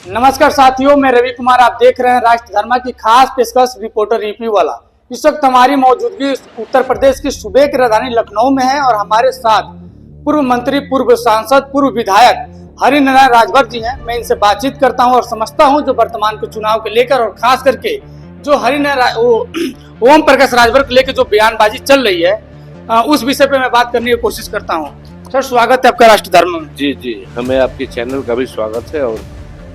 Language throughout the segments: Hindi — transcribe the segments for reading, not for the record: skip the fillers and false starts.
नमस्कार साथियों, मैं रवि कुमार। आप देख रहे हैं राष्ट्र धर्मा की खास पेशकश रिपोर्टर रिव्यू वाला। इस वक्त हमारी मौजूदगी उत्तर प्रदेश की सूबे की राजधानी लखनऊ में है और हमारे साथ पूर्व मंत्री, पूर्व सांसद, पूर्व विधायक हरिनारायण राजभर जी हैं। मैं इनसे बातचीत करता हूं और समझता हूं जो वर्तमान के चुनाव को लेकर और खास करके जो हरिनारायण ओम प्रकाश राजभर को लेकर जो बयानबाजी चल रही है उस विषय पे मैं बात करने की कोशिश करता हूँ। सर, स्वागत है आपका राष्ट्र धर्म में। जी, हमें आपके चैनल का भी स्वागत है और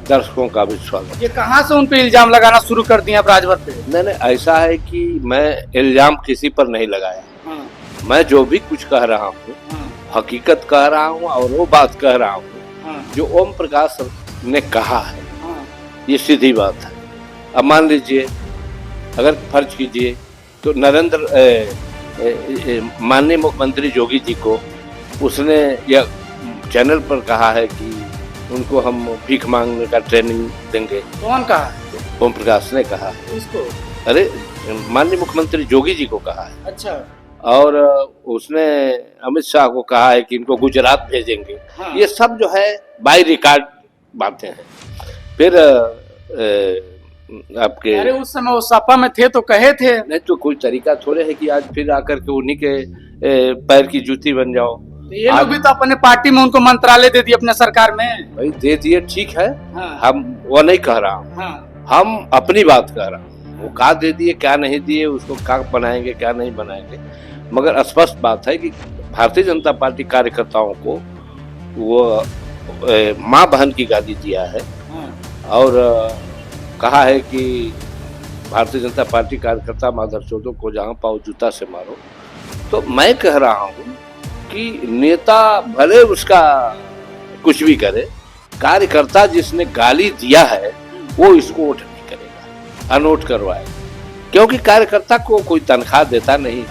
दर्शकों का भी स्वागत। ये कहाँ से उन पे इल्जाम लगाना शुरू कर दिए आप राजभर पे? नहीं, ऐसा है कि मैं इल्जाम किसी पर नहीं लगाया। हाँ। मैं जो भी कुछ कह रहा हूँ, हकीकत कह रहा हूँ और वो बात कह रहा हूँ जो ओम प्रकाश ने कहा है। ये सीधी बात है। अब मान लीजिए, अगर फर्ज कीजिए तो माननीय मुख्यमंत्री योगी जी को उसने यह चैनल पर कहा है कि उनको हम भीख मांगने का ट्रेनिंग देंगे। कौन कहा? ओम प्रकाश ने कहा है। इसको? अरे, माननीय मुख्यमंत्री योगी जी को कहा है। अच्छा। और उसने अमित शाह को कहा है कि इनको गुजरात भेजेंगे। हाँ। ये सब जो है बाय रिकॉर्ड बातें हैं। फिर आपके अरे उस समय वो सपा में थे तो कहे थे। नहीं तो कोई तरीका थोड़े है कि आज फिर आकर के उन्हीं के पैर की जूती बन जाओ। ये लोग भी तो अपने पार्टी में उनको मंत्रालय दे दिए अपने सरकार में। भाई दे दिए, ठीक है। हाँ। हम वो नहीं कह रहा हूँ। हाँ। हम अपनी बात कह रहा हूँ। वो क्या दे दिए क्या नहीं दिए, उसको क्या बनाएंगे क्या नहीं बनाएंगे। मगर स्पष्ट बात है कि भारतीय जनता पार्टी कार्यकर्ताओं को वो माँ बहन की गाली दिया है। हाँ। और कहा है कि भारतीय जनता पार्टी कार्यकर्ता माधरचोदों को जहाँ पाओ जूता से मारो। तो मैं कह रहा हूँ कि नेता भले उसका कुछ भी करे, कार्यकर्ता जिसने गाली दिया है वो इसको वोट नहीं करेगा, अनोट करवाए। क्योंकि कार्यकर्ता को कोई तनख्वाह देता नहीं,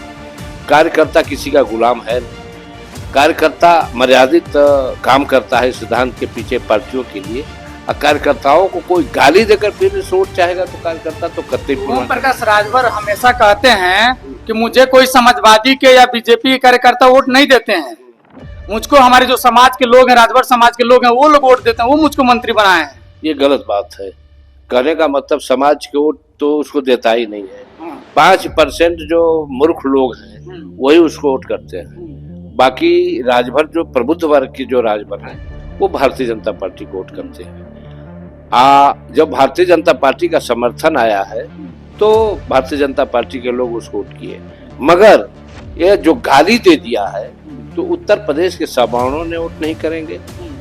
कार्यकर्ता किसी का गुलाम है नहीं। कार्यकर्ता मर्यादित काम करता है सिद्धांत के पीछे पार्टियों के लिए। और कार्यकर्ताओं को कोई गाली देकर फिर वोट चाहेगा तो कार्यकर्ता तो करते ही। ओम प्रकाश राजभर हमेशा कहते हैं कि मुझे कोई समाजवादी के या बीजेपी के कार्यकर्ता वोट नहीं देते हैं, मुझको हमारे जो समाज के लोग हैं, राजभर समाज के लोग हैं, वो लोग वोट देते हैं, वो मुझको मंत्री बनाए हैं। ये गलत बात है। कहने का मतलब समाज के वोट तो उसको देता ही नहीं है। 5% जो मूर्ख लोग हैं वही उसको वोट करते हैं। बाकी राजभर जो प्रबुद्ध वर्ग की जो राजभर है वो भारतीय जनता पार्टी को वोट करते हैं। जब भारतीय जनता पार्टी का समर्थन आया है तो भारतीय जनता पार्टी के लोग उसको वोट किए। मगर ये जो गाली दे दिया है तो उत्तर प्रदेश के सवर्णों ने वोट नहीं करेंगे,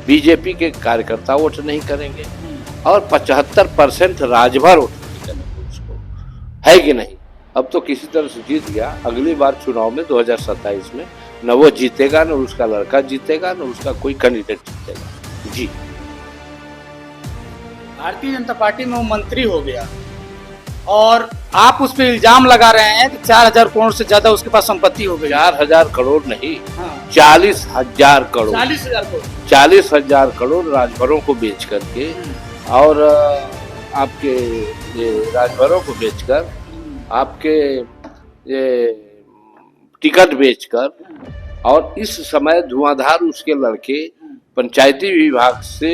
बीजेपी के कार्यकर्ता वोट नहीं करेंगे और 75% राजभर वोट नहीं करेंगे उसको, है कि नहीं। अब तो किसी तरह से जीत गया। अगली बार चुनाव में 2027 में न वो जीतेगा, न उसका लड़का जीतेगा, न उसका कोई कैंडिडेट जीतेगा। जी, भारतीय जनता पार्टी में वो मंत्री हो गया और आप उस पर इल्जाम लगा रहे हैं कि 4000 करोड़ से ज्यादा उसके पास संपत्ति हो गई। 4000 करोड़ नहीं, हाँ। 40,000 करोड़। 40,000 करोड़। 40,000 करोड़ राजभरों को बेच करके और आपके ये राजभरों को बेचकर, आपके ये टिकट बेचकर, और इस समय धुआंधार उसके लड़के पंचायती विभाग से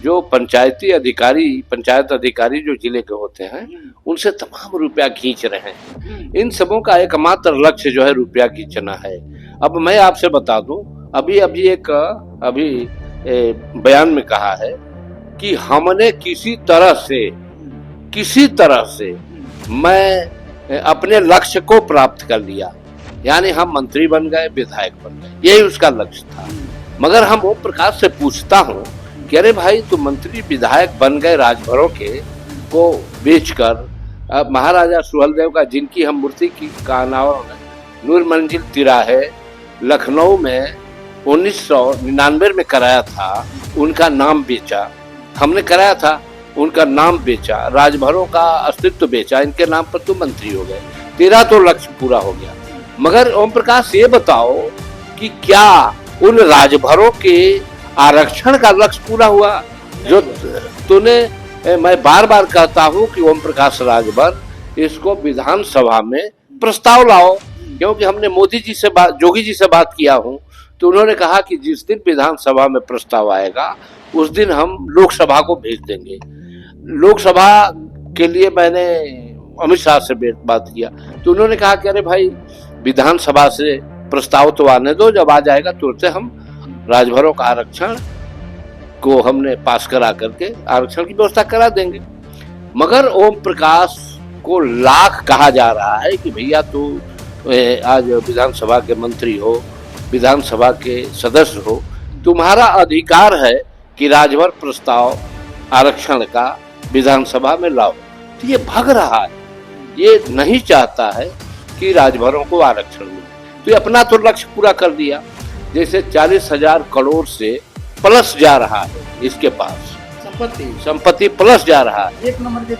जो पंचायत अधिकारी जो जिले के होते हैं उनसे तमाम रुपया खींच रहे हैं। इन सबों का एकमात्र लक्ष्य जो है रुपया खींचना है। अब मैं आपसे बता दूं, अभी बयान में कहा है कि हमने किसी तरह से मैं अपने लक्ष्य को प्राप्त कर लिया, यानी हम मंत्री बन गए, विधायक बन गए, यही उसका लक्ष्य था। मगर हम ओम प्रकाश से पूछता हूँ कि अरे भाई, तुम मंत्री विधायक बन गए राजभरों के को बेचकर। महाराजा सुहेलदेव का, जिनकी हम मूर्ति का अनावरण नूर मंजिल तिराहे लखनऊ में 1999 में कराया था, उनका नाम बेचा। हमने कराया था, उनका नाम बेचा, राजभरों का अस्तित्व बेचा, इनके नाम पर तुम मंत्री हो गए। तेरा तो लक्ष्य पूरा हो गया। मगर ओम प्रकाश ये बताओ कि क्या उन राजभरों के आरक्षण का लक्ष्य पूरा हुआ जो तूने। मैं बार बार कहता हूं कि ओम प्रकाश राजभर इसको विधानसभा में प्रस्ताव लाओ, क्योंकि हमने मोदी जी से बात, योगी जी से बात किया हूं तो उन्होंने कहा कि जिस दिन विधानसभा में प्रस्ताव आएगा उस दिन हम लोकसभा को भेज देंगे। लोकसभा के लिए मैंने अमित शाह से बात किया तो उन्होंने कहा कि अरे भाई विधानसभा से प्रस्ताव तो आने दो, जब आ जाएगा तुरंत हम राजभरों का आरक्षण को हमने पास करा करके आरक्षण की व्यवस्था करा देंगे। मगर ओम प्रकाश को लाख कहा जा रहा है कि भैया तू आज विधानसभा के मंत्री हो, विधानसभा के सदस्य हो, तुम्हारा अधिकार है कि राजभर प्रस्ताव आरक्षण का विधानसभा में लाओ। तो ये भाग रहा है, ये नहीं चाहता है कि राजभरों को आरक्षण मिले। तो ये अपना तो लक्ष्य पूरा कर दिया, जैसे 40,000 करोड़ से प्लस जा रहा है इसके पास संपत्ति प्लस जा रहा है। एक नंबर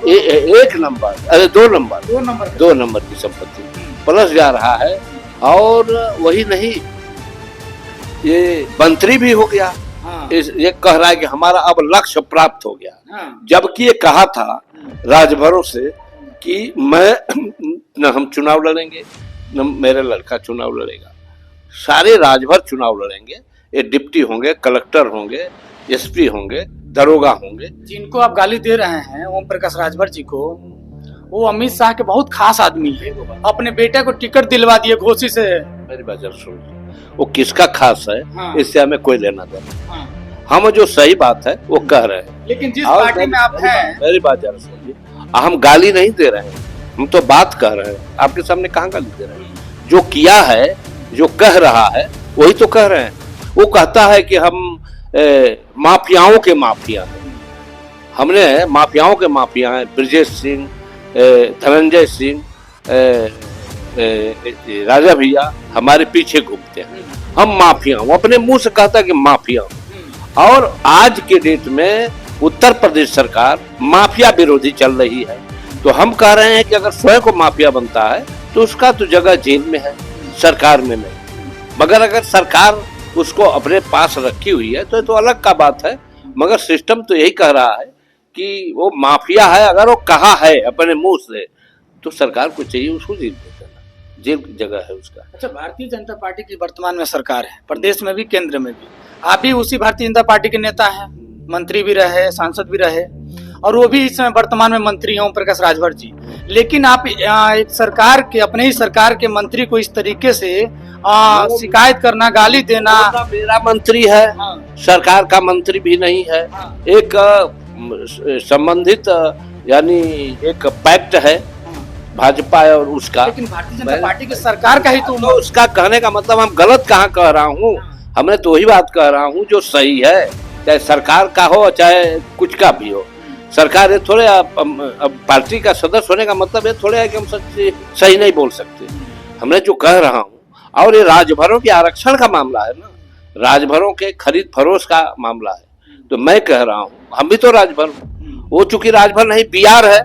एक नंबर अरे दो नंबर की संपत्ति प्लस जा रहा है। और वही नहीं, ये मंत्री भी हो गया। हाँ। ये कह रहा है कि हमारा अब लक्ष्य प्राप्त हो गया। हाँ। जबकि ये कहा था राजभरों से कि मैं न हम चुनाव लड़ेंगे न मेरा लड़का चुनाव लड़ेगा, सारे राजभर चुनाव लड़ेंगे। ये डिप्टी होंगे, कलेक्टर होंगे, एसपी होंगे, दरोगा होंगे। जिनको आप गाली दे रहे हैं ओम प्रकाश राजभर जी को, वो अमित शाह के बहुत खास आदमी है। अपने बेटे को टिकट दिलवा दिए घोषी से। मेरी बात सुन, वो किसका खास है? हाँ। इससे हमें कोई लेना देना। हाँ। हम जो सही बात है वो कह रहे हैं। लेकिन जिस पार्टी में आप हैं, मेरी बात जरा सुनिए, हम गाली नहीं दे रहे हैं, हम तो बात कह रहे हैं। आपके सामने कहाँ गाली दे रहे हैं? जो किया है, जो कह रहा है वही तो कह रहे हैं। वो कहता है कि हम माफियाओं के माफिया हैं। हमने माफियाओं के माफिया हैं। ब्रजेश सिंह, धनंजय सिंह, राजा भैया हमारे पीछे घूमते हैं। हम माफिया, वो अपने मुंह से कहता है कि माफिया। और आज के डेट में उत्तर प्रदेश सरकार माफिया विरोधी चल रही है। तो हम कह रहे हैं कि अगर स्वयं को माफिया बनता है तो उसका तो जगह जेल में है, सरकार में नहीं। मगर अगर सरकार उसको अपने पास रखी हुई है तो अलग का बात है। मगर सिस्टम तो यही कह रहा है कि वो माफिया है। अगर वो कहा है अपने मुंह से तो सरकार को चाहिए उसको जेल में देना, जेल की जगह है उसका। अच्छा, भारतीय जनता पार्टी की वर्तमान में सरकार है, प्रदेश में भी केंद्र में भी। आप भी उसी भारतीय जनता पार्टी के नेता हैं, मंत्री भी रहे, सांसद भी रहे, और वो भी इस समय वर्तमान में मंत्री हैं ओम प्रकाश राजभर जी। लेकिन आप एक सरकार के, अपने ही सरकार के मंत्री को इस तरीके से शिकायत करना, गाली देना। मेरा मंत्री है। हाँ। सरकार का मंत्री भी नहीं है। हाँ। एक संबंधित यानी एक पैक्ट है भाजपा और उसका। लेकिन भारतीय जनता पार्टी की सरकार का ही तो उसका कहने का मतलब हम गलत कहाँ कह रहा हूँ? हमने तो वही बात कह रहा हूँ जो सही है, चाहे सरकार का हो चाहे कुछ का भी हो। सरकार ये थोड़े अब पार्टी का सदस्य होने का मतलब ये थोड़े है कि हम सही नहीं बोल सकते। हमने जो कह रहा हूँ, और ये राजभरों के आरक्षण का मामला है ना, राजभरों के खरीद फरोश का मामला है। तो मैं कह रहा हूँ हम भी तो राजभर, वो चूंकि राजभर नहीं बिहार है,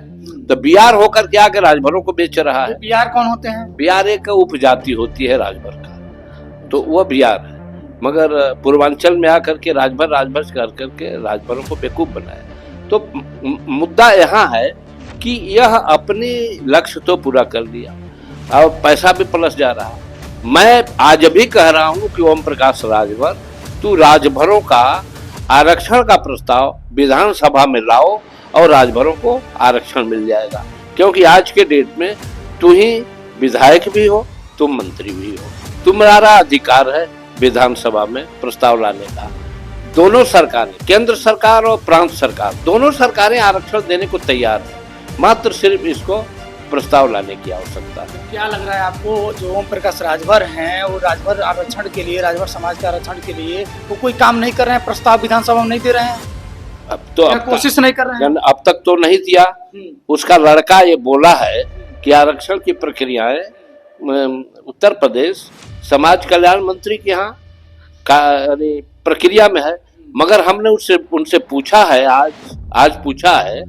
तो बिहार होकर के आके राजभरों को बेच रहा है। बिहार कौन होते हैं? बिहार एक उपजाति होती है राजभर का, तो वह बिहार है। मगर पूर्वांचल में आकर के राजभर कर करके राजभरों को बेवकूफ बनाया। तो मुद्दा यहाँ है कि यह अपनी लक्ष्य तो पूरा कर लिया और पैसा भी प्लस जा रहा है। मैं आज भी कह रहा हूँ कि ओम प्रकाश राजभर, तू राजभरों का आरक्षण का प्रस्ताव विधानसभा में लाओ और राजभरों को आरक्षण मिल जाएगा। क्योंकि आज के डेट में तू ही विधायक भी हो, तुम मंत्री भी हो, तुम्हारा अधिकार है विधानसभा में प्रस्ताव लाने का। दोनों सरकारें, केंद्र सरकार और प्रांत सरकार, दोनों सरकारें आरक्षण देने को तैयार है। मात्र सिर्फ इसको प्रस्ताव लाने की आवश्यकता है। क्या लग रहा है आपको, जो ओम प्रकाश राजभर हैं, वो राजभर आरक्षण के लिए, राजभर समाज के आरक्षण के लिए वो कोई काम नहीं कर रहे हैं? प्रस्ताव विधानसभा में नहीं दे रहे हैं? अब तो कोशिश नहीं कर रहे हैं? अब तक तो नहीं दिया। उसका लड़का ये बोला है कि आरक्षण की प्रक्रियाएं उत्तर प्रदेश समाज कल्याण मंत्री के यहाँ प्रक्रिया में है। मगर हमने उनसे पूछा है, आज पूछा है,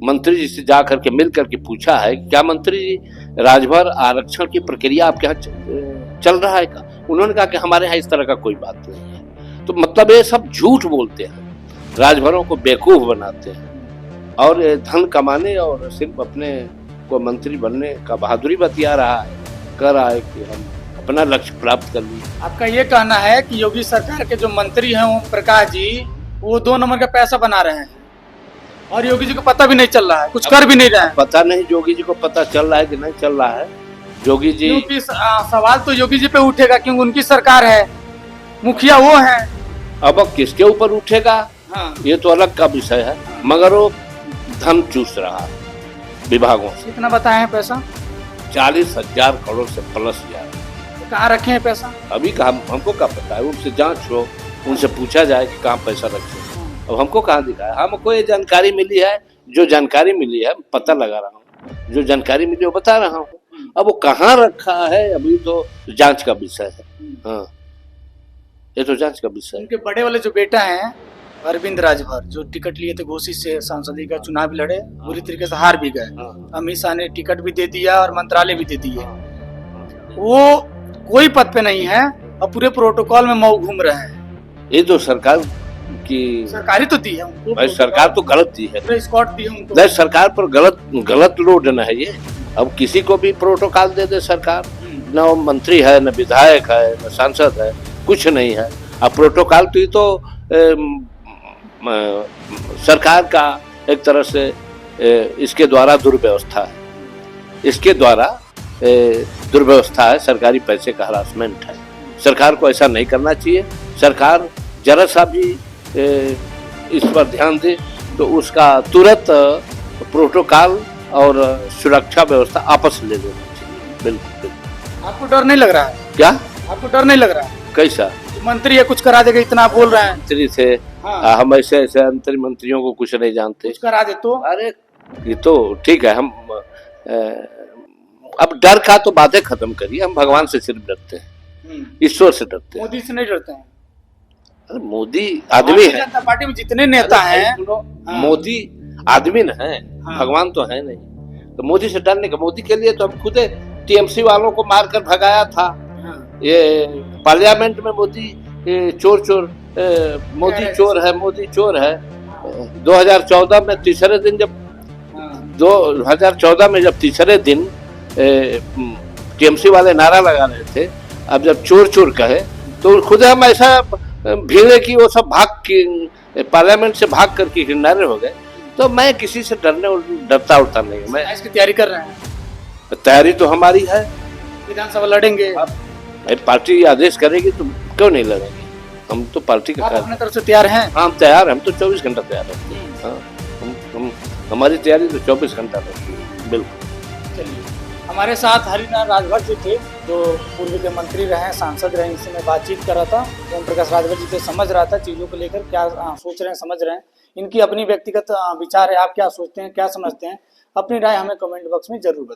मंत्री जी से जा करके मिल करके पूछा है, क्या मंत्री जी राजभर आरक्षण की प्रक्रिया आपके यहाँ चल रहा है का? उन्होंने कहा कि हमारे यहाँ इस तरह का कोई बात नहीं है। तो मतलब ये सब झूठ बोलते हैं, राजभरों को बेवकूफ बनाते हैं और धन कमाने और सिर्फ अपने को मंत्री बनने का बहादुरी बतिया रहा है, कह रहा है कि हम अपना लक्ष्य प्राप्त कर लिए। आपका ये कहना है कि योगी सरकार के जो मंत्री हैं ओम प्रकाश जी, वो 2 नंबर का पैसा बना रहे हैं? और योगी जी को पता भी नहीं चल रहा है, कुछ कर भी नहीं रहे हैं। पता नहीं योगी जी को पता चल रहा है कि नहीं चल रहा है। योगी जी क्योंकि सवाल तो योगी जी पे उठेगा क्योंकि उनकी सरकार है, मुखिया वो है। अब किसके ऊपर उठेगा हाँ। ये तो अलग का विषय है, मगर वो धन चूस रहा है विभागों से। कितना बताए हैं पैसा? 40,000 करोड़ से प्लस जा रहा है। कहाँ रखे हैं पैसा? अभी कहा हमको क्या पता है, उनसे जांच हो, उनसे पूछा जाए कि कहाँ पैसा रखे। अब हमको कहाँ दिखा है, हमको ये जानकारी मिली है, जो जानकारी मिली है पता लगा रहा हूँ, जो जानकारी मिली वो बता रहा हूँ। अब वो कहाँ रखा है अभी तो जांच का विषय है। हाँ, ये तो जांच का विषय है। उनके बड़े वाले जो बेटा हैं अरविंद राजभर, जो टिकट लिए थे घोषित से, सांसदीय का चुनाव भी लड़े, बुरी तरीके से हार भी गए। अमित शाह ने टिकट भी दे दिया और मंत्रालय भी दे दिए। वो कोई पद पे नहीं है और पूरे प्रोटोकॉल में मऊ घूम रहे हैं। ये तो सरकार की सरकारी तो दी है उनको, भाई सरकार तो गलत दी है, पूरे स्कॉट दी है उनको। नहीं सरकार पर गलत लोड न है ये। अब किसी को भी प्रोटोकॉल दे दे सरकार, न वो मंत्री है, न विधायक है, न सांसद है, कुछ नहीं है। अब प्रोटोकॉल तो ये तो सरकार का एक तरह से इसके द्वारा दुर्व्यवस्था है, इसके द्वारा दुर्व्यवस्था है, सरकारी पैसे का हरासमेंट है। सरकार को ऐसा नहीं करना चाहिए। सरकार जरा सा भी इस पर ध्यान दे तो उसका तुरंत प्रोटोकॉल और सुरक्षा व्यवस्था आपस ले लेना चाहिए। बिल्कुल बिल्कुल। आपको डर नहीं लग रहा है क्या? आपको डर नहीं लग रहा है? कैसा? मंत्री है कुछ करा देगा इतना बोल रहे हैं। मंत्री थे, हाँ। हम ऐसे अंतरी मंत्रियों को कुछ नहीं जानते। कुछ करा दे तो? अरे ये तो ठीक है, हम अब डर का तो बातें खत्म करिए। हम भगवान से सिर्फ डरते हैं, ईश्वर से डरते हैं। मोदी से नहीं डरते हैं? अरे मोदी आदमी भारतीय है, जनता पार्टी में जितने नेता हैं, मोदी आदमी न है, हाँ। भगवान तो है नहीं। तो मोदी से डरने का, मोदी के लिए तो हम खुद टीएमसी वालों को मारकर भगाया था। ये पार्लियामेंट में मोदी चोर मोदी चोर है, मोदी चोर है। 2014 में तीसरे दिन जब 2014 में जब तीसरे दिन टीएमसी वाले नारा लगा रहे थे, अब जब चोर चोर कहे तो खुद हम ऐसा भीड़े की वो सब पार्लियामेंट से भाग करके किनारे हो गए। तो मैं किसी से डरता उड़ता नहीं। मैं इसकी तैयारी कर रहे हैं। तैयारी तो हमारी है, विधानसभा लड़ेंगे। पार्टी आदेश करेगी तो क्यों नहीं लड़ेंगे। हम तो पार्टी का आप अपने तरफ से तैयार हैं? हाँ, हम तैयार, हम तो 24 घंटा तैयार रहते हैं। हाँ, हमारी तैयारी तो 24 घंटा रहती है। बिल्कुल। चलिए, हमारे साथ हरिनारायण राजभर जी थे, जो पूर्व के मंत्री रहे, सांसद रहे। इनसे मैं बातचीत कर रहा था। ओम प्रकाश राजभर जी से समझ रहा था चीज़ों को लेकर, क्या सोच रहे हैं, समझ रहे हैं। इनकी अपनी व्यक्तिगत विचार है। आप क्या सोचते हैं, क्या समझते हैं? अपनी राय हमें कमेंट बॉक्स में जरूर बताएं।